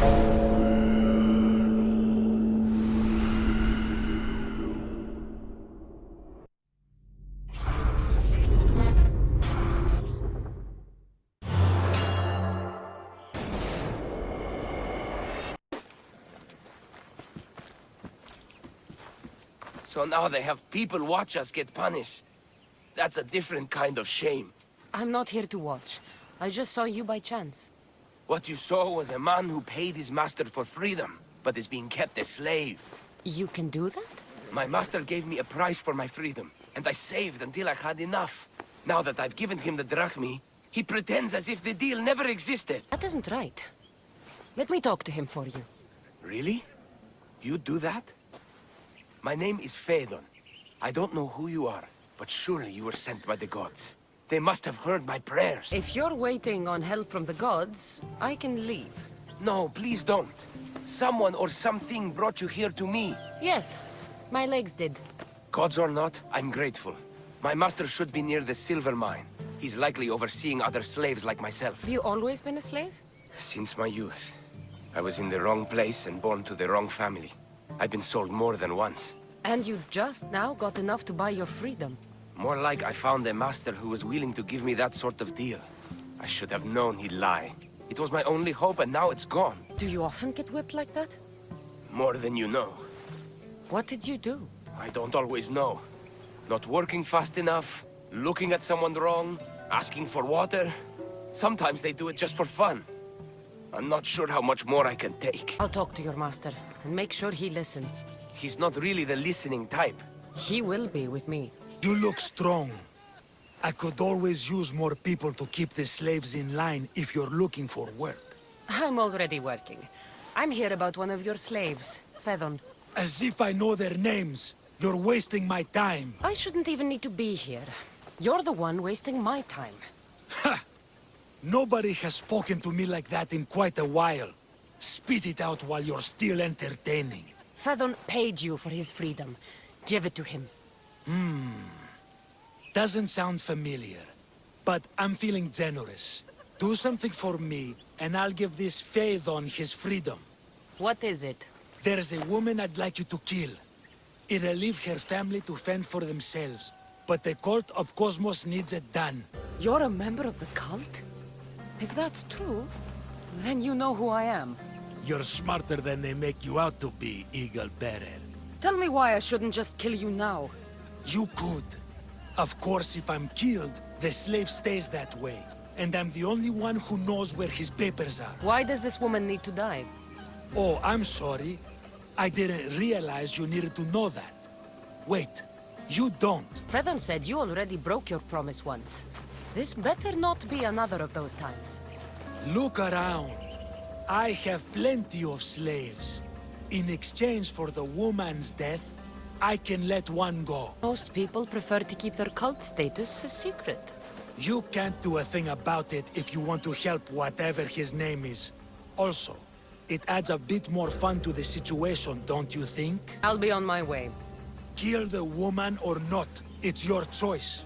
So now they have people watch us get punished. That's a different kind of shame. I'm not here to watch. I just saw you by chance. What you saw was a man who paid his master for freedom, but is being kept a slave. You can do that? My master gave me a price for my freedom, and I saved until I had enough. Now that I've given him the drachmi, he pretends as if the deal never existed. That isn't right. Let me talk to him for you. Really? You do that? My name is Phaedon. I don't know who you are, but surely you were sent by the gods. They must have heard my prayers. If you're waiting on help from the gods, I can leave. No, please don't. Someone or something brought you here to me. Yes, my legs did. Gods or not, I'm grateful. My master should be near the silver mine. He's likely overseeing other slaves like myself. Have you always been a slave? Since my youth. I was in the wrong place and born to the wrong family. I've been sold more than once. And you just now got enough to buy your freedom. More like I found a master who was willing to give me that sort of deal. I should have known he'd lie. It was my only hope, and now it's gone. Do you often get whipped like that? More than you know. What did you do? I don't always know. Not working fast enough, looking at someone wrong, asking for water. Sometimes they do it just for fun. I'm not sure how much more I can take. I'll talk to your master, and make sure he listens. He's not really the listening type. He will be with me. You look strong. I could always use more people to keep the slaves in line if you're looking for work. I'm already working. I'm here about one of your slaves, Phaedon. As if I know their names. You're wasting my time. I shouldn't even need to be here. You're the one wasting my time. Ha! Nobody has spoken to me like that in quite a while. Spit it out while you're still entertaining. Phaedon paid you for his freedom. Give it to him. Doesn't sound familiar, but I'm feeling generous. Do something for me, and I'll give this Phaedon his freedom. What is it? There's a woman I'd like you to kill. It'll leave her family to fend for themselves, but the cult of Cosmos needs it done. You're a member of the cult? If that's true, then you know who I am. You're smarter than they make you out to be, Eagle Bearer. Tell me why I shouldn't just kill you now. You could. Of course, if I'm killed, the slave stays that way. And I'm the only one who knows where his papers are. Why does this woman need to die? Oh, I'm sorry. I didn't realize you needed to know that. Wait, you don't. Phaedon said you already broke your promise once. This better not be another of those times. Look around. I have plenty of slaves. In exchange for the woman's death, I can let one go. Most people prefer to keep their cult status a secret. You can't do a thing about it if you want to help whatever his name is. Also, it adds a bit more fun to the situation, don't you think? I'll be on my way. Kill the woman or not, it's your choice.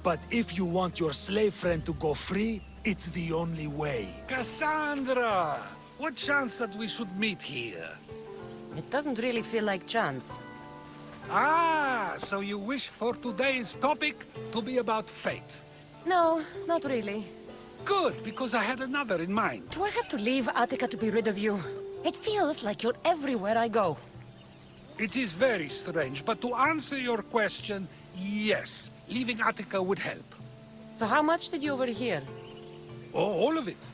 But if you want your slave friend to go free, it's the only way. Kassandra! What chance that we should meet here? It doesn't really feel like chance. Ah, so you wish for today's topic to be about fate. No, not really. Good, because I had another in mind. Do I have to leave Attica to be rid of you? It feels like you're everywhere I go. It is very strange, but to answer your question, yes, leaving Attica would help. So how much did you overhear? Oh, all of it.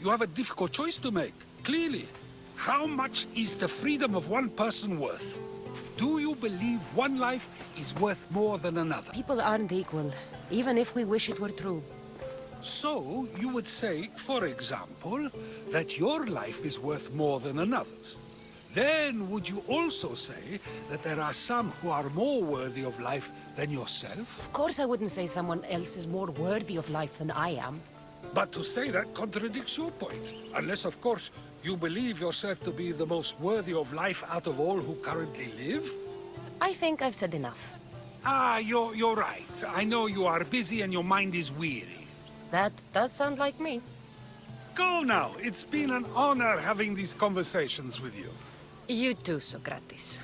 You have a difficult choice to make, clearly. How much is the freedom of one person worth? Do you believe one life is worth more than another? People aren't equal, even if we wish it were true. So, you would say, for example, that your life is worth more than another's. Then, would you also say that there are some who are more worthy of life than yourself? Of course I wouldn't say someone else is more worthy of life than I am. But to say that contradicts your point. Unless, of course, you believe yourself to be the most worthy of life out of all who currently live? I think I've said enough. Ah, you're right. I know you are busy and your mind is weary. That does sound like me. go now. It's been an honor having these conversations with you. You too, Socrates.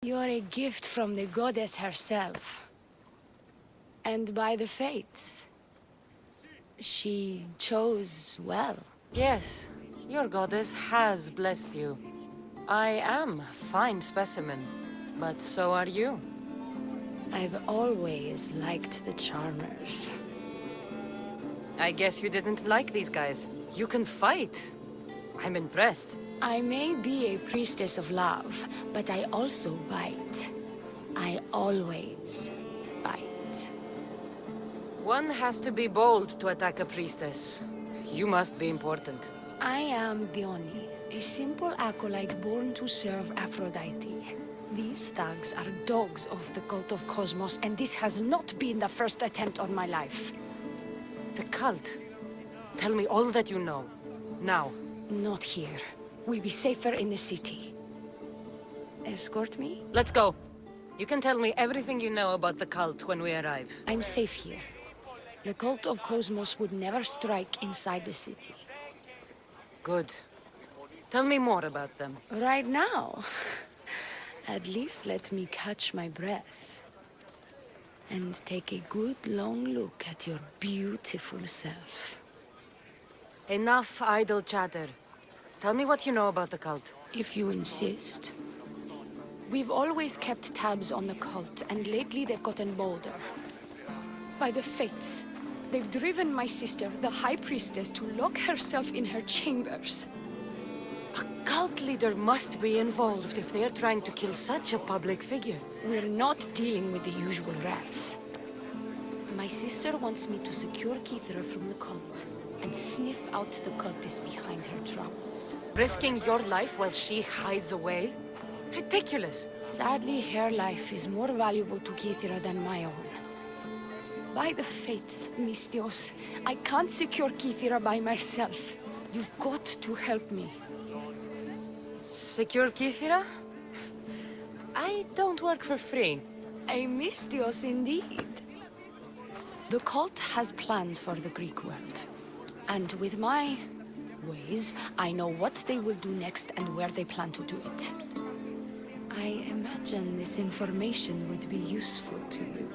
You're a gift from the goddess herself. And by the fates. She chose well. Yes, your goddess has blessed you. I am a fine specimen, but so are you. I've always liked the Charmers. I guess you didn't like these guys. You can fight. I'm impressed. I may be a priestess of love, but I also bite. I always bite. One has to be bold to attack a priestess. You must be important. I am Dione, a simple acolyte born to serve Aphrodite. These thugs are dogs of the cult of Cosmos, and this has not been the first attempt on my life. The cult. Tell me all that you know. Now. Not here. We'll be safer in the city. Escort me? Let's go. You can tell me everything you know about the cult when we arrive. I'm safe here. The cult of Cosmos would never strike inside the city. Good. Tell me more about them. Right now? At least let me catch my breath. And take a good long look at your beautiful self. Enough idle chatter. Tell me what you know about the cult. If you insist. We've always kept tabs on the cult, and lately they've gotten bolder. By the fates, they've driven my sister, the High Priestess, to lock herself in her chambers. A cult leader must be involved if they're trying to kill such a public figure. We're not dealing with the usual rats. My sister wants me to secure Kassandra from the cult, and sniff out the cultists behind her troubles. Risking your life while she hides away? Ridiculous! Sadly, her life is more valuable to Kassandra than my own. By the fates, Mystios, I can't secure Kassandra by myself. You've got to help me. Secure Kassandra? I don't work for free. A Mystios indeed. The cult has plans for the Greek world. And with my ways, I know what they will do next and where they plan to do it. I imagine this information would be useful to you.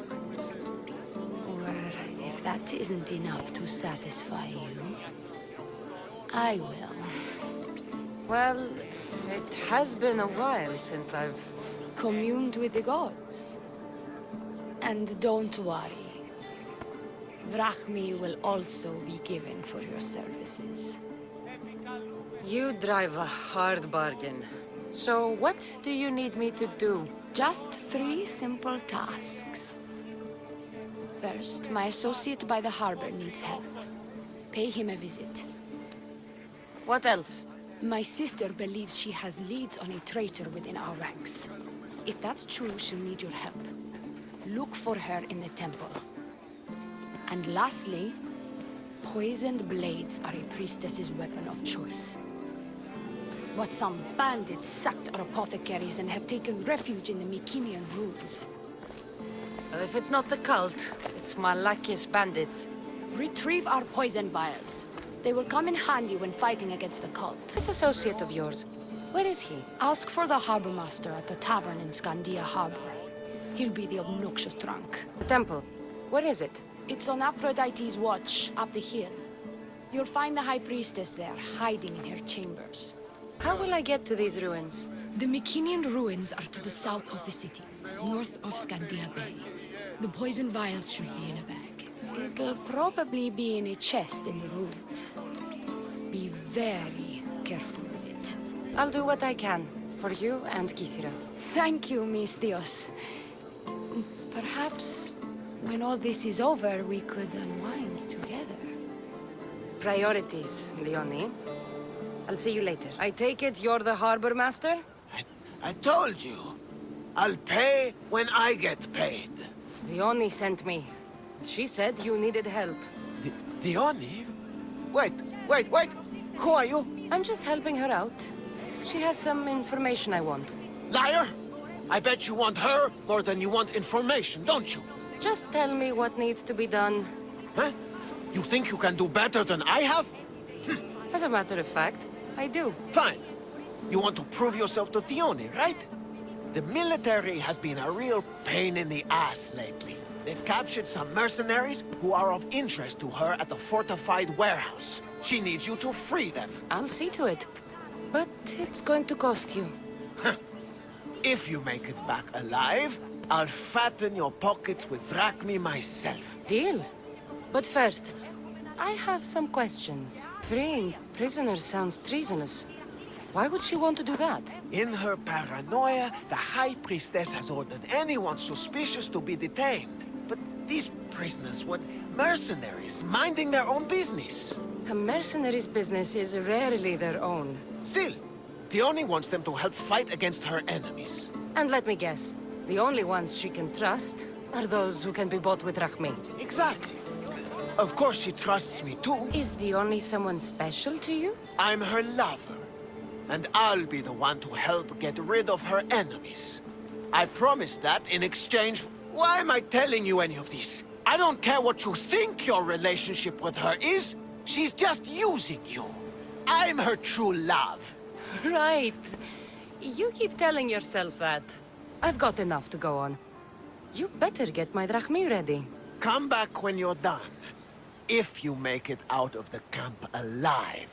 Or if that isn't enough to satisfy you, I will. Well, it has been a while since I've communed with the gods. And don't worry. Vrachmi will also be given for your services. You drive a hard bargain. So what do you need me to do Just 3 simple tasks. First, my associate by the harbor needs help. Pay him a visit. What else? My sister believes she has leads on a traitor within our ranks. If that's true, she'll need your help. Look for her in the temple. And lastly, poisoned blades are a priestess's weapon of choice. But some bandits sacked our apothecaries and have taken refuge in the Mycenaean ruins. Well, if it's not the cult, it's Malaki's bandits. Retrieve our poison vials. They will come in handy when fighting against the cult. This associate of yours, where is he? Ask for the harbor master at the tavern in Scandia Harbor. He'll be the obnoxious drunk. The temple, where is it? It's on Aphrodite's watch, up the hill. You'll find the High Priestess there, hiding in her chambers. How will I get to these ruins? The Mycenaean ruins are to the south of the city, north of Scandia Bay. The poison vials should be in a bag. It'll probably be in a chest in the ruins. Be very careful with it. I'll do what I can, for you and Kithira. Thank you, Miss Dios. Perhaps, when all this is over, we could unwind together. Priorities, Leonie. I'll see you later. I take it you're the harbor master? I told you. I'll pay when I get paid. Leonie sent me. She said you needed help. Dione? Wait. Who are you? I'm just helping her out. She has some information I want. Liar! I bet you want her more than you want information, don't you? Just tell me what needs to be done. Huh? You think you can do better than I have? As a matter of fact, I do. Fine. You want to prove yourself to Thione, right? The military has been a real pain in the ass lately. They've captured some mercenaries who are of interest to her at the fortified warehouse. She needs you to free them. I'll see to it. But it's going to cost you. If you make it back alive, I'll fatten your pockets with drachmi myself. Deal. But first, I have some questions. Freeing prisoners sounds treasonous. Why would she want to do that? In her paranoia, the High Priestess has ordered anyone suspicious to be detained. But these prisoners were mercenaries, minding their own business. A mercenary's business is rarely their own. Still, Thione wants them to help fight against her enemies. And let me guess, the only ones she can trust are those who can be bought with Rachmi. Exactly. Of course she trusts me too. Is the only someone special to you? I'm her lover. And I'll be the one to help get rid of her enemies. I promised that in exchange for... Why am I telling you any of this? I don't care what you think your relationship with her is. She's just using you. I'm her true love. Right. You keep telling yourself that. I've got enough to go on. You better get my drachmi ready. Come back when you're done. If you make it out of the camp alive.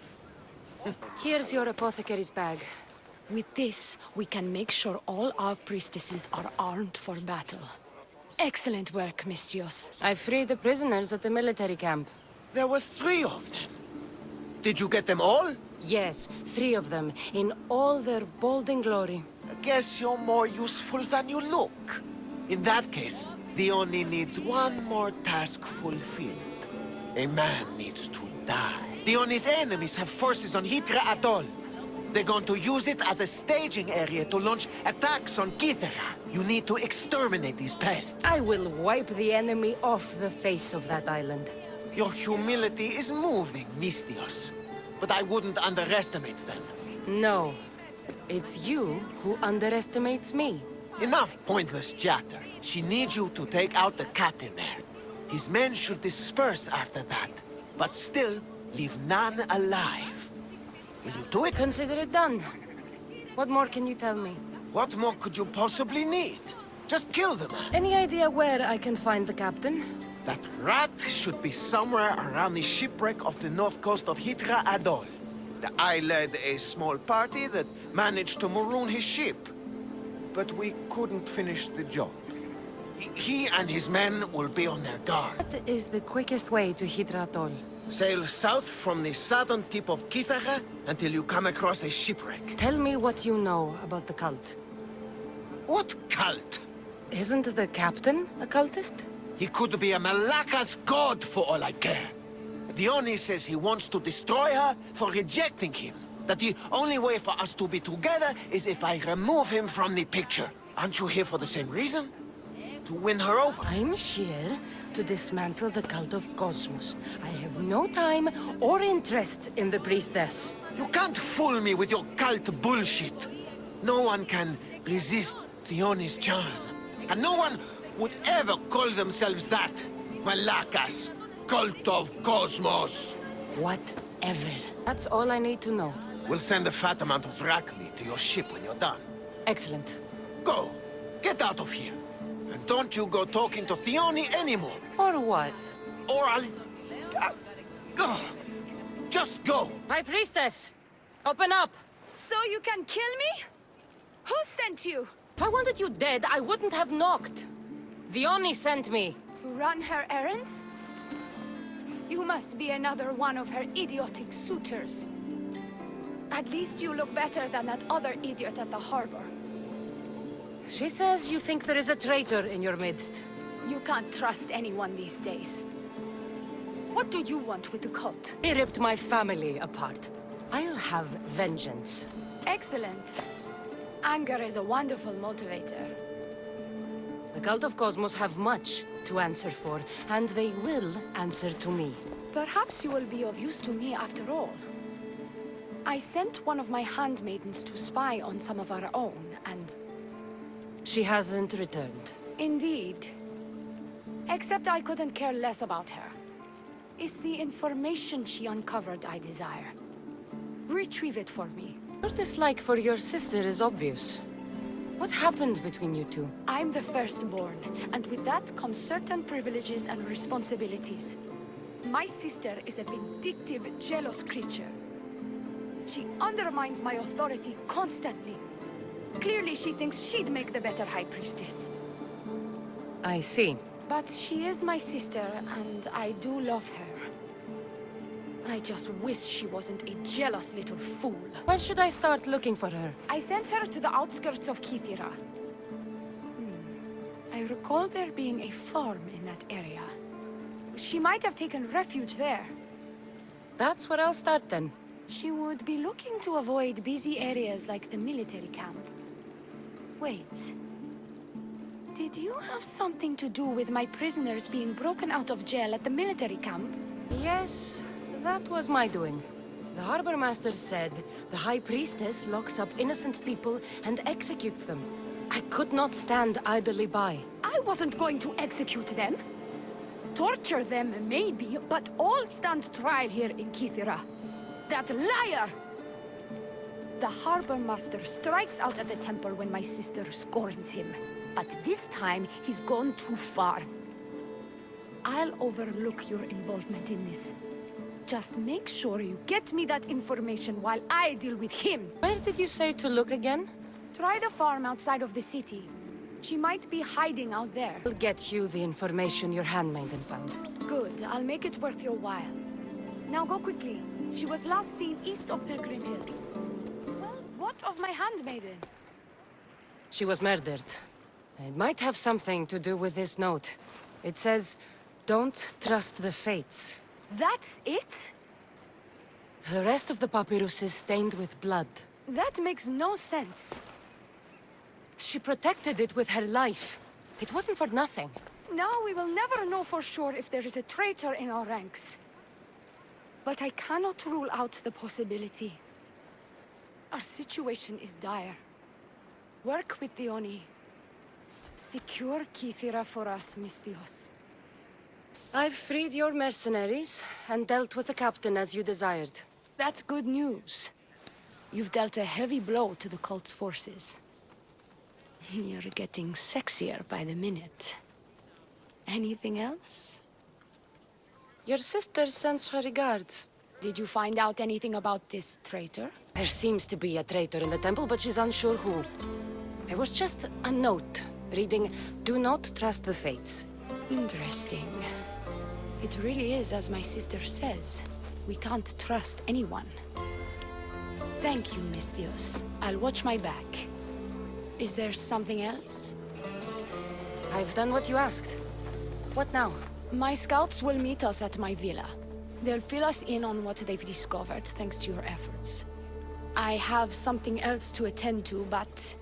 Here's your apothecary's bag. With this, we can make sure all our priestesses are armed for battle. Excellent work, Miss Dios. I freed the prisoners at the military camp. There were 3 of them. Did you get them all? Yes, 3 of them, in all their bolding glory. I guess you're more useful than you look. In that case, Dione needs one more task fulfilled. A man needs to die. Dione's enemies have forces on Hitra Atoll. They're going to use it as a staging area to launch attacks on Kithera. You need to exterminate these pests. I will wipe the enemy off the face of that island. Your humility is moving, Miss Dios. But I wouldn't underestimate them. No. It's you who underestimates me. Enough pointless chatter. She needs you to take out the captain there. His men should disperse after that, but still leave none alive. Will you do it? Consider it done. What more can you tell me? What more could you possibly need? Just kill the man. Any idea where I can find the captain? That rat should be somewhere around the shipwreck off the north coast of Hitra Atoll. I led a small party that managed to maroon his ship. But we couldn't finish the job. He and his men will be on their guard. What is the quickest way to Hitra Atoll? Sail south from the southern tip of Kithera until you come across a shipwreck. Tell me what you know about the cult. What cult? Isn't the captain a cultist? He could be a Malaka's god for all I care. Dione says he wants to destroy her for rejecting him. That the only way for us to be together is if I remove him from the picture. Aren't you here for the same reason? To win her over? I'm here to dismantle the cult of Cosmos. I have no time or interest in the priestess. You can't fool me with your cult bullshit. No one can resist Dione's charm. And no one would ever call themselves that. Malaka's cult of Cosmos. Whatever. That's all I need to know. We'll send a fat amount of rack meat to your ship when you're done. Excellent. Go. Get out of here. And don't you go talking to Thione anymore. Or what? Or I'll... just go. High Priestess! Open up! So you can kill me? Who sent you? If I wanted you dead, I wouldn't have knocked. Dione sent me. To run her errands? You must be another one of her idiotic suitors. At least you look better than that other idiot at the harbor. She says you think there is a traitor in your midst. You can't trust anyone these days. What do you want with the cult? He ripped my family apart. I'll have vengeance. Excellent. Anger is a wonderful motivator. The cult of Cosmos have much to answer for, and they will answer to me. Perhaps you will be of use to me after all. I sent one of my handmaidens to spy on some of our own, and... She hasn't returned. Indeed. Except I couldn't care less about her. It's the information she uncovered I desire. Retrieve it for me. Your dislike for your sister is obvious. What happened between you two? I'm the firstborn, and with that comes certain privileges and responsibilities. My sister is a vindictive, jealous creature. She undermines my authority constantly. Clearly she thinks she'd make the better High Priestess. I see. But she is my sister, and I do love her. I just wish she wasn't a jealous little fool. Where should I start looking for her? I sent her to the outskirts of Kythera. I recall there being a farm in that area. She might have taken refuge there. That's where I'll start then. She would be looking to avoid busy areas like the military camp. Wait. Did you have something to do with my prisoners being broken out of jail at the military camp? Yes, that was my doing. The Harbor Master said the High Priestess locks up innocent people and executes them. I could not stand idly by. I wasn't going to execute them. Torture them, maybe, but all stand trial here in Kythera. That liar! The Harbor Master strikes out at the temple when my sister scorns him. But this time, he's gone too far. I'll overlook your involvement in this. Just make sure you get me that information while I deal with him. Where did you say to look again? Try the farm outside of the city. She might be hiding out there. I'll get you the information your handmaiden found. Good. I'll make it worth your while. Now go quickly. She was last seen east of Pilgrim Hill. Well, what of my handmaiden? She was murdered. It might have something to do with this note. It says, "Don't trust the fates." That's it? The rest of the papyrus is stained with blood. That makes no sense. She protected it with her life. It wasn't for nothing. Now we will never know for sure if there is a traitor in our ranks. But I cannot rule out the possibility. Our situation is dire. Work with Dione. Secure Kythera for us, Misthios. I've freed your mercenaries and dealt with the captain as you desired. That's good news. You've dealt a heavy blow to the cult's forces. You're getting sexier by the minute. Anything else? Your sister sends her regards. Did you find out anything about this traitor? There seems to be a traitor in the temple, but she's unsure who. There was just a note reading, "Do not trust the fates." Interesting. It really is as my sister says. We can't trust anyone. Thank you, Misthios. I'll watch my back. Is there something else? I've done what you asked. What now? My scouts will meet us at my villa. They'll fill us in on what they've discovered, thanks to your efforts. I have something else to attend to, but...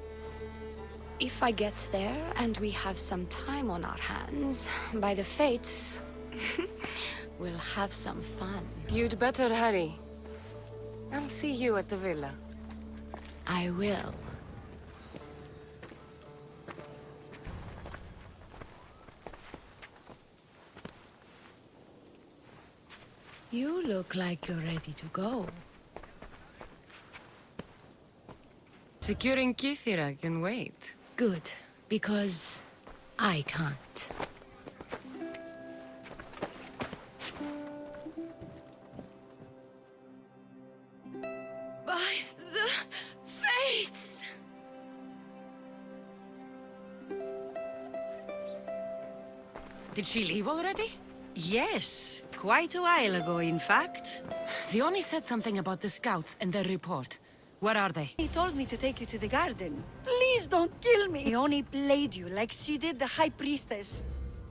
if I get there and we have some time on our hands, by the fates, we'll have some fun. You'd better hurry. I'll see you at the villa. I will. You look like you're ready to go. Securing Kythera can wait. Good, because I can't. By the fates! Did she leave already? Yes, quite a while ago, in fact. Leonie said something about the scouts and their report. Where are they? He told me to take you to the garden. Please don't kill me! Leonie played you like she did the High Priestess.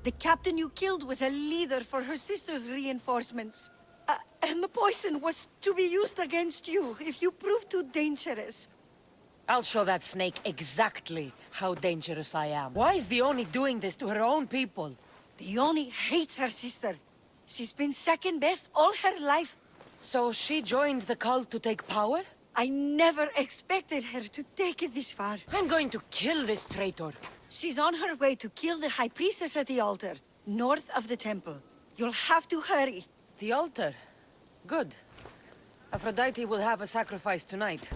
The captain you killed was a leader for her sister's reinforcements. And the poison was to be used against you if you prove too dangerous. I'll show that snake exactly how dangerous I am. Why is Leonie doing this to her own people? Leonie hates her sister. She's been second best all her life. So she joined the cult to take power? I never expected her to take it this far. I'm going to kill this traitor. She's on her way to kill the High Priestess at the altar, north of the temple. You'll have to hurry. The altar? Good. Aphrodite will have a sacrifice tonight.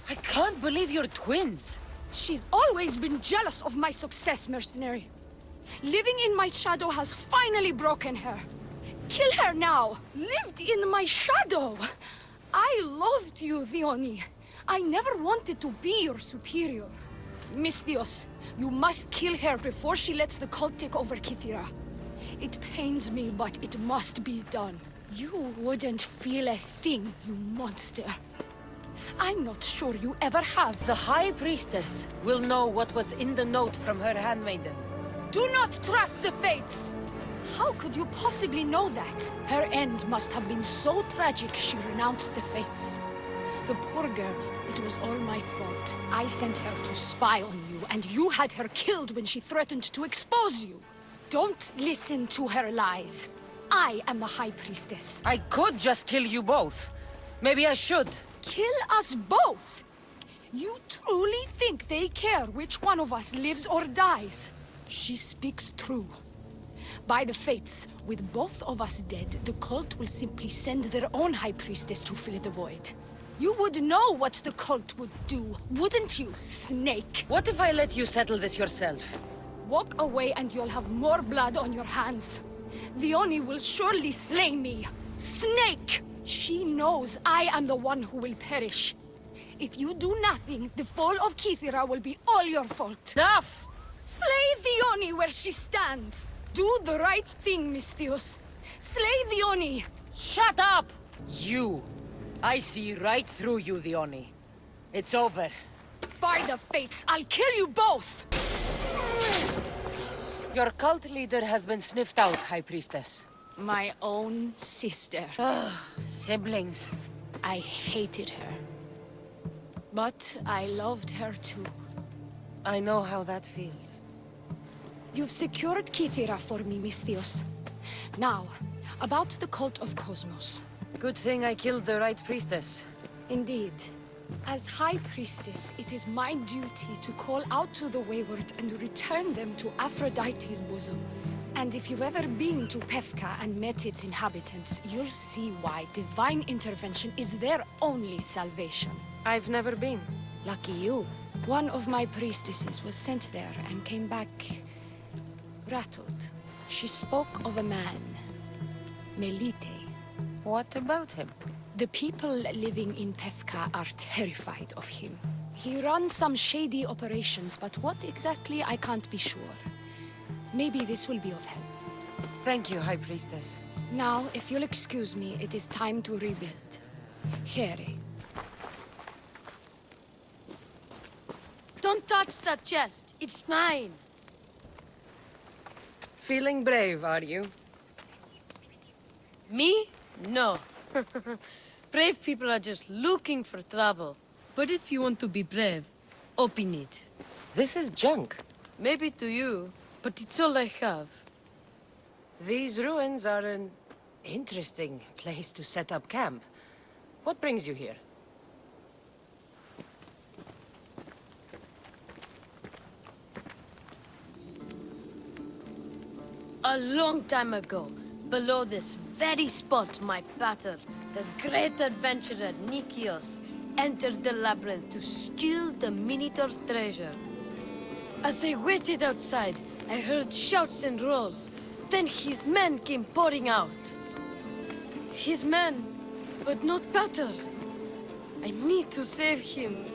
I can't believe you're twins. She's always been jealous of my success, mercenary. Living in my shadow has finally broken her. Kill her now! Lived in my shadow! I loved you, Leonie. I never wanted to be your superior. Misthios, you must kill her before she lets the cult take over Kythera. It pains me, but it must be done. You wouldn't feel a thing, you monster. I'm not sure you ever have. The High Priestess will know what was in the note from her handmaiden. Do not trust the fates! How could you possibly know that? Her end must have been so tragic she renounced the fates. The poor girl, it was all my fault. I sent her to spy on you, and you had her killed when she threatened to expose you. Don't listen to her lies. I am the High Priestess. I could just kill you both. Maybe I should. Kill us both? You truly think they care which one of us lives or dies? She speaks true. By the fates, with both of us dead, the cult will simply send their own High Priestess to fill the void. You would know what the cult would do, wouldn't you, Snake? What if I let you settle this yourself? Walk away and you'll have more blood on your hands. Leonie will surely slay me. Snake! She knows I am the one who will perish. If you do nothing, the fall of Kythera will be all your fault. Enough! Slay Leonie where she stands. Do the right thing, Misthios. Slay Leonie! Shut up! You! I see right through you, Leonie. It's over. By the fates, I'll kill you both! Your cult leader has been sniffed out, High Priestess. My own sister. Siblings. I hated her. But I loved her too. I know how that feels. You've secured Kythera for me, Misthios. Now, about the cult of Cosmos. Good thing I killed the right priestess. Indeed. As High Priestess, it is my duty to call out to the wayward and return them to Aphrodite's bosom. And if you've ever been to Pefka and met its inhabitants, you'll see why divine intervention is their only salvation. I've never been. Lucky you. One of my priestesses was sent there and came back rattled. She spoke of a man, Melite. What about him? The people living in Pefka are terrified of him. He runs some shady operations, but what exactly I can't be sure. Maybe this will be of help. Thank you, High Priestess. Now, if you'll excuse me, it is time to rebuild. Here. touch that chest. It's mine. Feeling brave, are you? Me? No. Brave people are just looking for trouble. But if you want to be brave, open it. This is junk. Maybe to you, but it's all I have. These ruins are an interesting place to set up camp. What brings you here? A long time ago, below this very spot, my pater, the great adventurer Nikios, entered the labyrinth to steal the Minotaur's treasure. As I waited outside, I heard shouts and roars. Then his men came pouring out. His men, but not pater. I need to save him.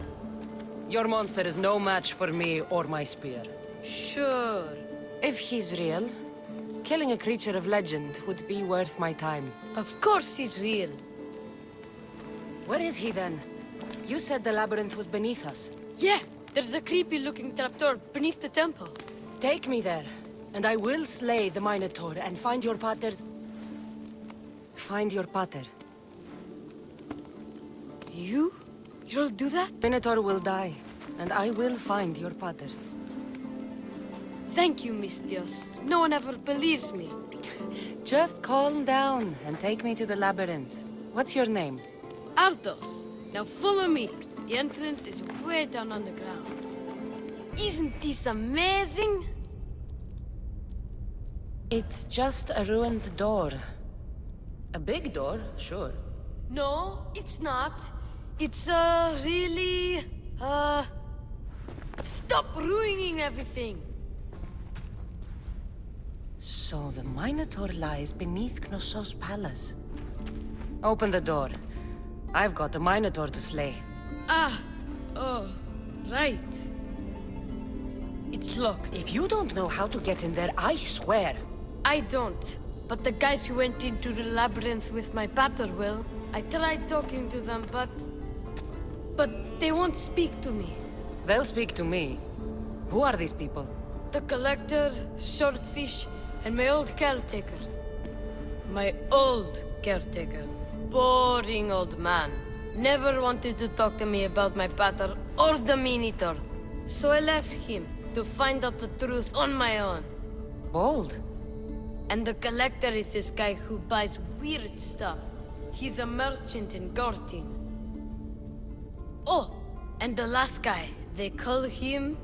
Your monster is no match for me or my spear. Sure. If he's real, killing a creature of legend would be worth my time. Of course he's real. Where is he then? You said the labyrinth was beneath us. Yeah, there's a creepy-looking trapdoor beneath the temple. Take me there, and I will slay the Minotaur and find your pater's... Find your pater. You'll do that? Minotaur will die, and I will find your pater. Thank you, Mistios. No one ever believes me. Just calm down and take me to the labyrinth. What's your name? Ardos. Now follow me. The entrance is way down on the ground. Isn't this amazing? It's just a ruined door. A big door, sure. No, it's not. It's really... Stop ruining everything! So the Minotaur lies beneath Knossos' palace. Open the door. I've got a Minotaur to slay. Oh, right. It's locked. If you don't know how to get in there, I swear. I don't. But the guys who went into the labyrinth with my pater will. I tried talking to them, but they won't speak to me. They'll speak to me. Who are these people? The Collector, Swordfish, and my old caretaker. My old caretaker. Boring old man. Never wanted to talk to me about my pater or the Minotaur. So I left him to find out the truth on my own. Bold. And the Collector is this guy who buys weird stuff. He's a merchant in Gortin. Oh, and the last guy, they call him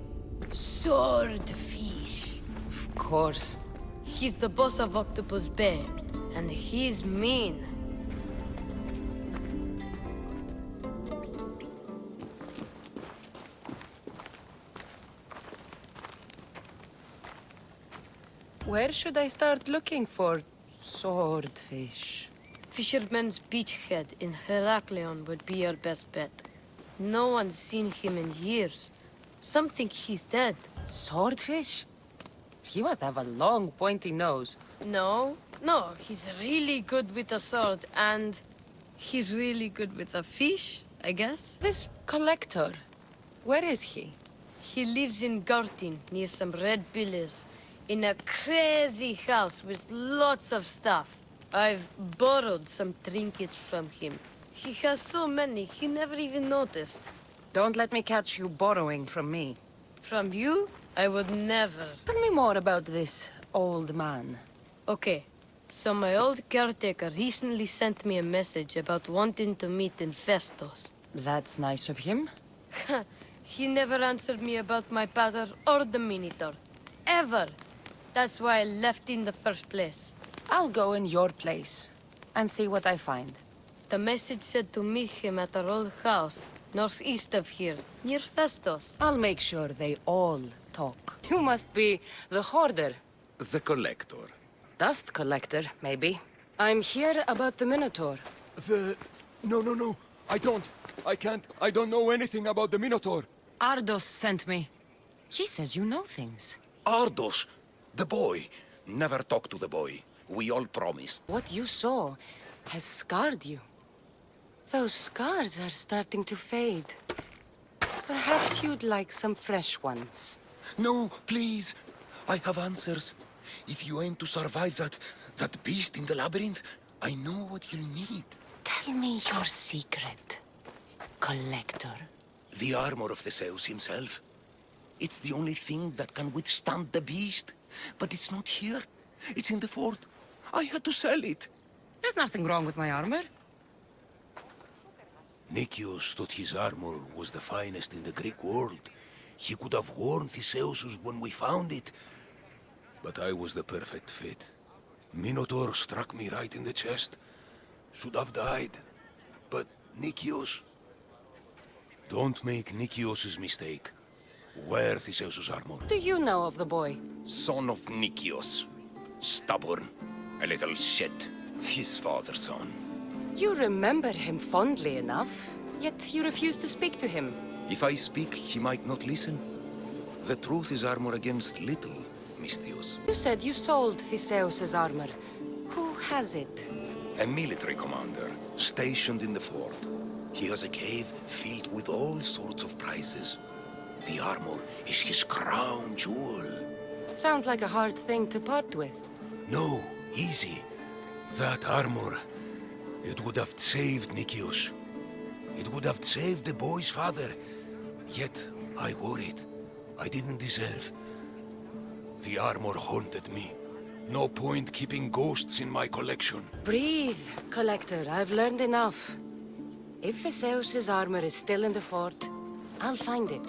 Swordfish. Of course. He's the boss of Octopus Bay, and he's mean. Where should I start looking for Swordfish? Fisherman's Beachhead in Heraklion would be your best bet. No one's seen him in years. Some think he's dead. Swordfish? He must have a long, pointy nose. No, he's really good with a sword, and he's really good with a fish, I guess. This Collector, where is he? He lives in Gortin, near some red pillars, in a crazy house with lots of stuff. I've borrowed some trinkets from him. He has so many, he never even noticed. Don't let me catch you borrowing from me. From you? I would never. Tell me more about this old man. Okay, so my old caretaker recently sent me a message about wanting to meet in Festos. That's nice of him. He never answered me about my pater or the Minotaur. Ever. That's why I left in the first place. I'll go in your place and see what I find. The message said to meet him at our old house, northeast of here, near Festos. I'll make sure they all talk. You must be the hoarder. The Collector. Dust collector, maybe. I'm here about the Minotaur. No. I can't. I don't know anything about the Minotaur. Ardos sent me. He says you know things. Ardos, the boy. Never talk to the boy. We all promised. What you saw has scarred you. Those scars are starting to fade. Perhaps you'd like some fresh ones. No, please. I have answers. If you aim to survive that beast in the labyrinth, I know what you'll need. Tell me your secret, Collector. The armor of Theseus himself. It's the only thing that can withstand the beast. But it's not here. It's in the fort. I had to sell it. There's nothing wrong with my armor. Nicias thought his armor was the finest in the Greek world. He could have worn Theseus's when we found it. But I was the perfect fit. Minotaur struck me right in the chest. Should have died. But Nicias... Don't make Nicias's mistake. Wear Theseus's armor. Do you know of the boy? Son of Nicias. Stubborn. A little shit. His father's son. You remember him fondly enough, yet you refuse to speak to him. If I speak, he might not listen. The truth is armor against little, Misthios. You said you sold Theseus's armor. Who has it? A military commander, stationed in the fort. He has a cave filled with all sorts of prizes. The armor is his crown jewel. Sounds like a hard thing to part with. No, easy. That armor, it would have saved Nicias. It would have saved the boy's father. Yet, I wore it. I didn't deserve. The armor haunted me. No point keeping ghosts in my collection. Breathe, Collector. I've learned enough. If Theseus's armor is still in the fort, I'll find it.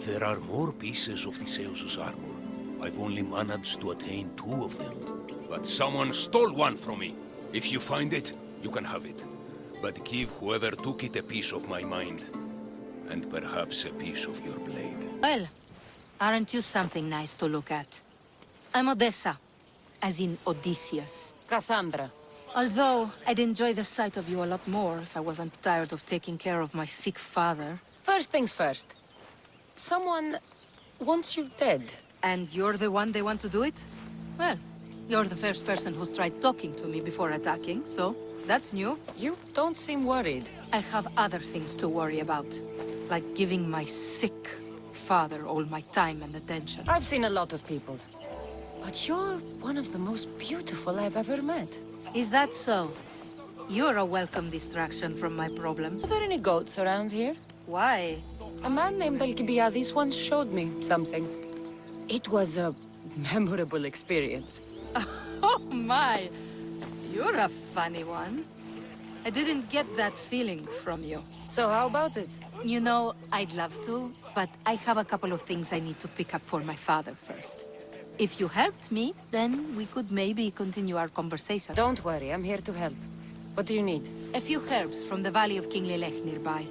There are more pieces of Theseus's armor. I've only managed to attain 2 of them. But someone stole one from me. If you find it, you can have it. But give whoever took it a piece of my mind. And perhaps a piece of your blade. Well, aren't you something nice to look at? I'm Odessa, as in Odysseus. Kassandra. Although I'd enjoy the sight of you a lot more if I wasn't tired of taking care of my sick father. First things first. Someone wants you dead. And you're the one they want to do it? Well, you're the first person who's tried talking to me before attacking, so that's new. You don't seem worried. I have other things to worry about, like giving my sick father all my time and attention. I've seen a lot of people. But you're one of the most beautiful I've ever met. Is that so? You're a welcome distraction from my problems. Are there any goats around here? Why? A man named Alcibiades once showed me something. It was a memorable experience. Oh my! You're a funny one. I didn't get that feeling from you. So how about it? You know, I'd love to, but I have a couple of things I need to pick up for my father first. If you helped me, then we could maybe continue our conversation. Don't worry, I'm here to help. What do you need? A few herbs from the Valley of King Lelech nearby.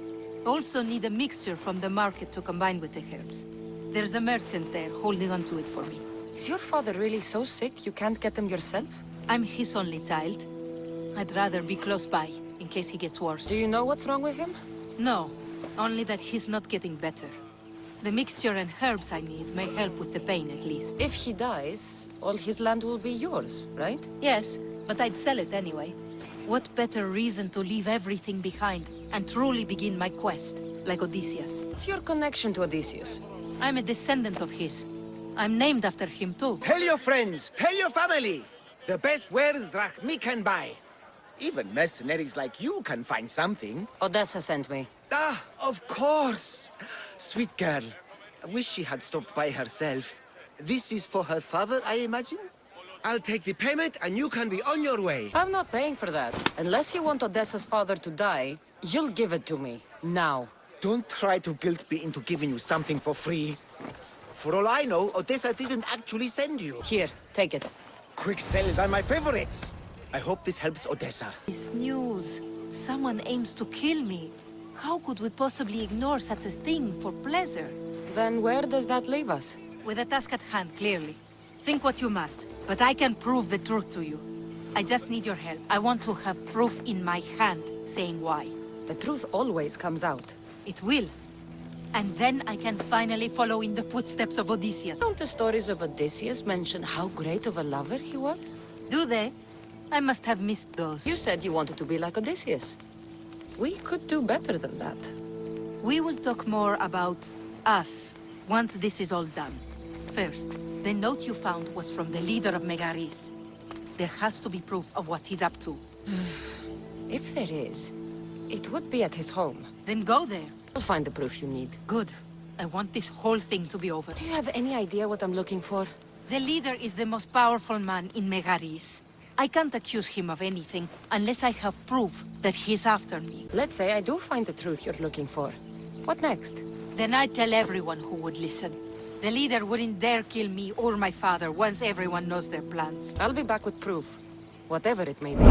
Also need a mixture from the market to combine with the herbs. There's a merchant there holding on to it for me. Is your father really so sick you can't get them yourself? I'm his only child. I'd rather be close by, in case he gets worse. Do you know what's wrong with him? No, only that he's not getting better. The mixture and herbs I need may help with the pain at least. If he dies, all his land will be yours, right? Yes, but I'd sell it anyway. What better reason to leave everything behind and truly begin my quest, like Odysseus? What's your connection to Odysseus? I'm a descendant of his. I'm named after him too. Tell your friends, tell your family. The best wares drachmi can buy. Even mercenaries like you can find something. Odessa sent me. Ah, of course. Sweet girl. I wish she had stopped by herself. This is for her father, I imagine? I'll take the payment and you can be on your way. I'm not paying for that. Unless you want Odessa's father to die, you'll give it to me. Now. Don't try to guilt me into giving you something for free. For all I know, Odessa didn't actually send you. Here, take it. Quick sales are my favorites. I hope this helps Odessa. This news. Someone aims to kill me. How could we possibly ignore such a thing for pleasure? Then where does that leave us? With a task at hand, clearly. Think what you must, but I can prove the truth to you. I just need your help. I want to have proof in my hand, saying why. The truth always comes out. It will. And then I can finally follow in the footsteps of Odysseus. Don't the stories of Odysseus mention how great of a lover he was? Do they? I must have missed those. You said you wanted to be like Odysseus. We could do better than that. We will talk more about us once this is all done. First, the note you found was from the leader of Megaris. There has to be proof of what he's up to. If there is, it would be at his home. Then go there. I'll find the proof you need. Good. I want this whole thing to be over. Do you have any idea what I'm looking for? The leader is the most powerful man in Megaris. I can't accuse him of anything unless I have proof that he's after me. Let's say I do find the truth you're looking for. What next? Then I'd tell everyone who would listen. The leader wouldn't dare kill me or my father once everyone knows their plans. I'll be back with proof. Whatever it may be.